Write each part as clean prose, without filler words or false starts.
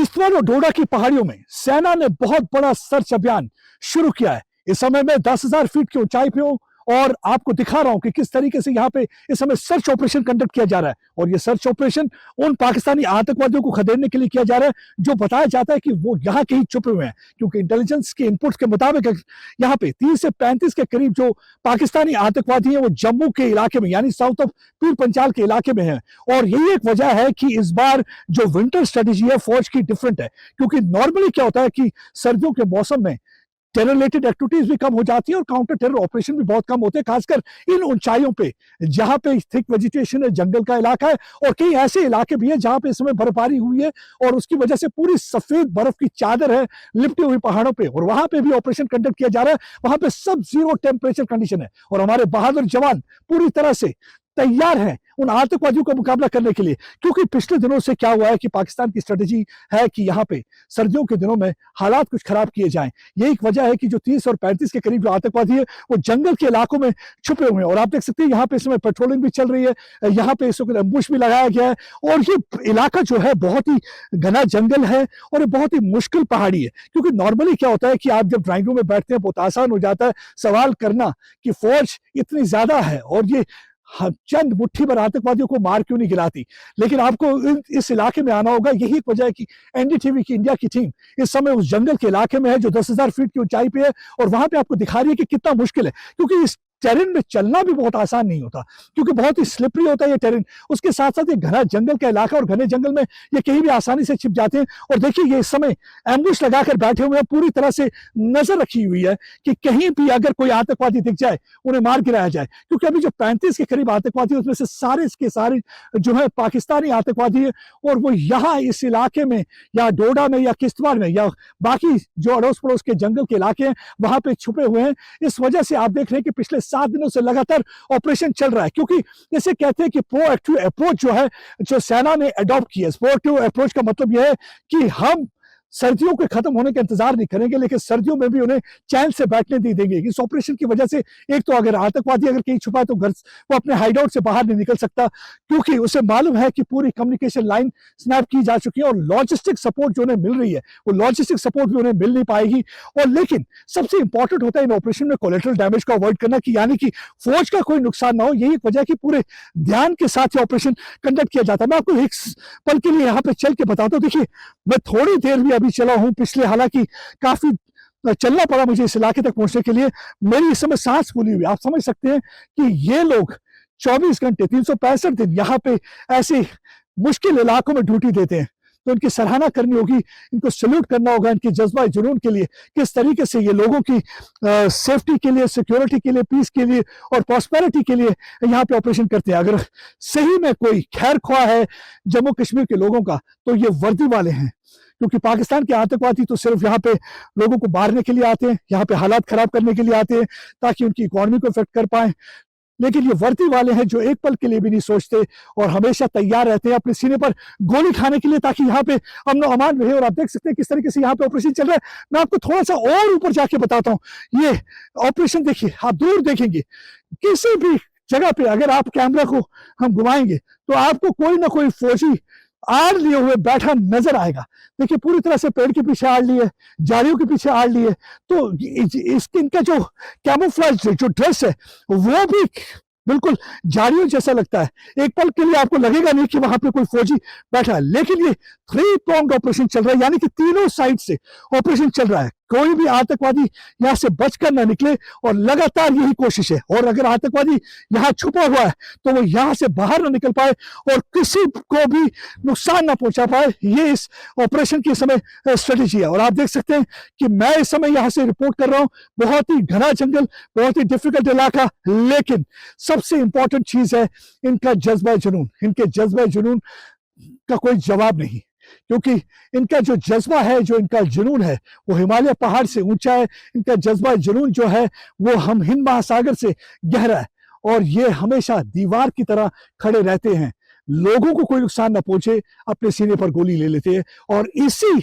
किश्तवाड़ और डोडा की पहाड़ियों में सेना ने बहुत बड़ा सर्च अभियान शुरू किया है। इस समय मैं 10,000 फीट की ऊंचाई पे हूं और आपको दिखा रहा हूं कि किस तरीके से यहाँ पे इस समय सर्च ऑपरेशन कंडक्ट किया जा रहा है। और ये सर्च ऑपरेशन उन पाकिस्तानी आतंकवादियों को खदेड़ने के लिए किया जा रहा है जो बताया जाता है कि वो यहाँ के ही छुपे हुए हैं, क्योंकि इंटेलिजेंस के इनपुट्स के मुताबिक यहाँ पे 30 से 35 के करीब जो पाकिस्तानी आतंकवादी हैं वो जम्मू के इलाके में यानी साउथ ऑफ पीर पंचाल के इलाके में है। और यही एक वजह है कि इस बार जो विंटर स्ट्रेटेजी है फौज की डिफरेंट है, क्योंकि नॉर्मली क्या होता है कि सर्दियों के मौसम में टेरर रिलेटेड एक्टिविटीज भी कम हो जाती है और काउंटर टेरर ऑपरेशन भी बहुत कम होते हैं, खासकर इन ऊंचाइयों पे जहां पे थिक वेजिटेशन है, जंगल का इलाका है और कई ऐसे इलाके भी है जहां पे इस समय बर्फबारी हुई है और उसकी वजह से पूरी सफेद बर्फ की चादर है लिपटी हुई पहाड़ों पे, और वहां पे भी ऑपरेशन कंडक्ट किया जा रहा है। वहां पे सब जीरो टेम्परेचर कंडीशन है और हमारे बहादुर जवान पूरी तरह से तैयार हैं उन आतंकवादियों का मुकाबला करने के लिए, क्योंकि पिछले दिनों से क्या हुआ है कि पाकिस्तान की स्ट्रेटेजी है कि यहाँ पे सर्दियों के दिनों में हालात कुछ खराब किए जाएं। यही एक वजह है कि जो 30 और 35 के करीब जो आतंकवादी है वो जंगल के इलाकों में छुपे हुए हैं और आप देख सकते हैं यहाँ पे इस समय पेट्रोलिंग भी चल रही है, यहाँ पे इस वक्त एम्बुश भी लगाया गया है और ये इलाका जो है बहुत ही घना जंगल है और ये बहुत ही मुश्किल पहाड़ी है। क्योंकि नॉर्मली क्या होता है कि आप जब ड्राइंग रूम में बैठते हैं बहुत आसान हो जाता है सवाल करना कि फौज इतनी ज्यादा है और ये चंद मुट्ठी भर आतंकवादियों को मार क्यों नहीं गिराती, लेकिन आपको इस इलाके में आना होगा। यही एक वजह है कि एनडीटीवी की इंडिया की टीम इस समय उस जंगल के इलाके में है जो 10,000 फीट की ऊंचाई पे है और वहां पे आपको दिखा रही है कि कितना मुश्किल है, क्योंकि इस टेरेन में चलना भी बहुत आसान नहीं होता, क्योंकि बहुत ही स्लिपरी होता है ये टेरेन। उसके साथ साथ ये घना जंगल का इलाका और घने जंगल में ये कहीं भी आसानी से छिप जाते हैं। और देखिए ये इस समय एम्बुश लगाकर बैठे हुए हैं, पूरी तरह से नजर रखी हुई है कि कहीं भी अगर कोई आतंकवादी दिख जाए उन्हें मार गिराया जाए, क्योंकि अभी जो 35 के करीब आतंकवादी उसमें से सारे के सारे जो है पाकिस्तानी आतंकवादी है और वो यहाँ इस इलाके में या डोडा में या किश्तवाड़ में या बाकी जो अड़ोस पड़ोस के जंगल के इलाके हैं वहां पे छुपे हुए हैं। इस वजह से आप देख रहे हैं कि पिछले 7 दिनों से लगातार ऑपरेशन चल रहा है, क्योंकि इसे कहते हैं कि प्रोएक्टिव अप्रोच जो है जो सेना ने अडॉप्ट किया है। प्रोएक्टिव अप्रोच का मतलब यह है कि हम सर्दियों के खत्म होने का इंतजार नहीं करेंगे, लेकिन सर्दियों में भी उन्हें चैन से बैठने नहीं देंगे। इस ऑपरेशन की वजह से एक तो अगर आतंकवादी अगर कहीं छुपा है तो घर वो अपने हाइडआउट से बाहर नहीं निकल सकता, क्योंकि उसे मालूम है कि पूरी कम्युनिकेशन लाइन स्नैप की जा चुकी है और लॉजिस्टिक सपोर्ट जो उन्हें मिल रही है वो लॉजिस्टिक सपोर्ट भी उन्हें मिल नहीं पाएगी। और लेकिन सबसे इंपॉर्टेंट होता है इन ऑपरेशन में कोलेटरल डैमेज को अवॉइड करना, कि यानी कि फौज का कोई नुकसान ना हो। यही एक वजह कि पूरे ध्यान के साथ ये ऑपरेशन कंडक्ट किया जाता है। मैं आपको एक पल के लिए यहाँ पे चल के बताता हूँ। देखिए मैं थोड़ी देर भी अभी चला हूँ, पिछले हालांकि काफी चलना पड़ा मुझे इस इलाके तक पहुंचने के लिए। मेरी इस समय सांस फूली हुई। आप समझ सकते हैं कि ये लोग 24 घंटे 365 दिन यहाँ पे ऐसे मुश्किल इलाकों में ड्यूटी देते हैं, तो इनकी सराहना करनी होगी, इनको सल्यूट करना होगा इनके जज्बा जुनून के लिए, किस तरीके से ये लोगों की सेफ्टी के लिए, सिक्योरिटी के लिए, पीस के लिए और प्रॉस्पेरिटी के लिए यहाँ पे ऑपरेशन करते हैं। अगर सही में कोई खैर ख्वाह है जम्मू कश्मीर के लोगों का तो ये वर्दी वाले हैं, क्योंकि पाकिस्तान के आतंकवादी तो सिर्फ यहाँ पे लोगों को मारने के लिए आते हैं, यहाँ पे हालात खराब करने के लिए आते हैं ताकि उनकी इकोनॉमी को इफेक्ट कर पाए, लेकिन ये वर्दी वाले हैं जो एक पल के लिए भी नहीं सोचते और हमेशा तैयार रहते हैं अपने सीने पर गोली खाने के लिए ताकि यहाँ पे अमन अमान रहे। और आप देख सकते हैं किस तरीके से यहाँ पे ऑपरेशन चल रहा है। मैं आपको थोड़ा सा और ऊपर जाके बताता हूँ। ये ऑपरेशन देखिए, आप दूर देखेंगे किसी भी जगह पे अगर आप कैमरा को हम घुमाएंगे तो आपको कोई ना कोई फौजी आड़ लिए हुए बैठा नजर आएगा। देखिए पूरी तरह से पेड़ के पीछे आड़ लिए, जालियों के पीछे आड़ लिए, तो इनका जो कैमोफ्लेज जो ड्रेस है वो भी बिल्कुल जालियों जैसा लगता है। एक पल के लिए आपको लगेगा नहीं कि वहां पे कोई फौजी बैठा है, लेकिन ये 3 pronged ऑपरेशन चल रहा है, यानी कि तीनों साइड से ऑपरेशन चल रहा है। कोई भी आतंकवादी यहाँ से बचकर ना निकले और लगातार यही कोशिश है। और अगर आतंकवादी यहाँ छुपा हुआ है तो वो यहाँ से बाहर ना निकल पाए और किसी को भी नुकसान ना पहुंचा पाए। ये इस ऑपरेशन की समय स्ट्रेटेजी है। और आप देख सकते हैं कि मैं इस समय यहाँ से रिपोर्ट कर रहा हूँ, बहुत ही घना जंगल, बहुत ही डिफिकल्ट इलाका, लेकिन सबसे इंपॉर्टेंट चीज है इनका जज्बा जुनून। इनके जज्बा जुनून का कोई जवाब नहीं, क्योंकि इनका जो जज्बा है, जो इनका जुनून है वो हिमालय पहाड़ से ऊंचा है। इनका जज्बा जुनून जो है वो हम हिंद महासागर से गहरा है और ये हमेशा दीवार की तरह खड़े रहते हैं। लोगों को कोई नुकसान ना पहुंचे, अपने सीने पर गोली ले लेते हैं। और इसी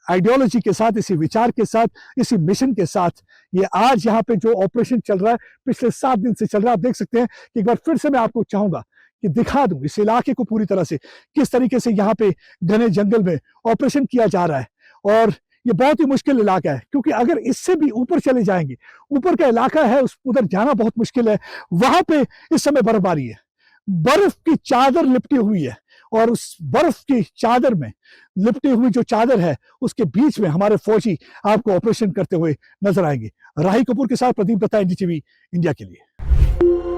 आइडियोलॉजी के साथ, इसी विचार के साथ, इसी मिशन के साथ ये आज यहाँ पे जो ऑपरेशन चल रहा है पिछले 7 दिन से चल रहा है। आप देख सकते हैं कि एक बार फिर से मैं आपको चाहूंगा कि दिखा दूं इस इलाके को पूरी तरह से किस तरीके से यहाँ पे घने जंगल में ऑपरेशन किया जा रहा है। और ये बहुत ही मुश्किल इलाका है, क्योंकि अगर इससे भी ऊपर चले जाएंगे, ऊपर का इलाका है, उस उधर जाना बहुत मुश्किल है। वहां पे इस समय बर्फबारी है, बर्फ की चादर लिपटी हुई है, और उस बर्फ की चादर में लिपटी हुई जो चादर है उसके बीच में हमारे फौजी आपको ऑपरेशन करते हुए नजर आएंगे। राही कपूर के साथ प्रदीप दत्ता, एनडीटीवी इंडिया के लिए।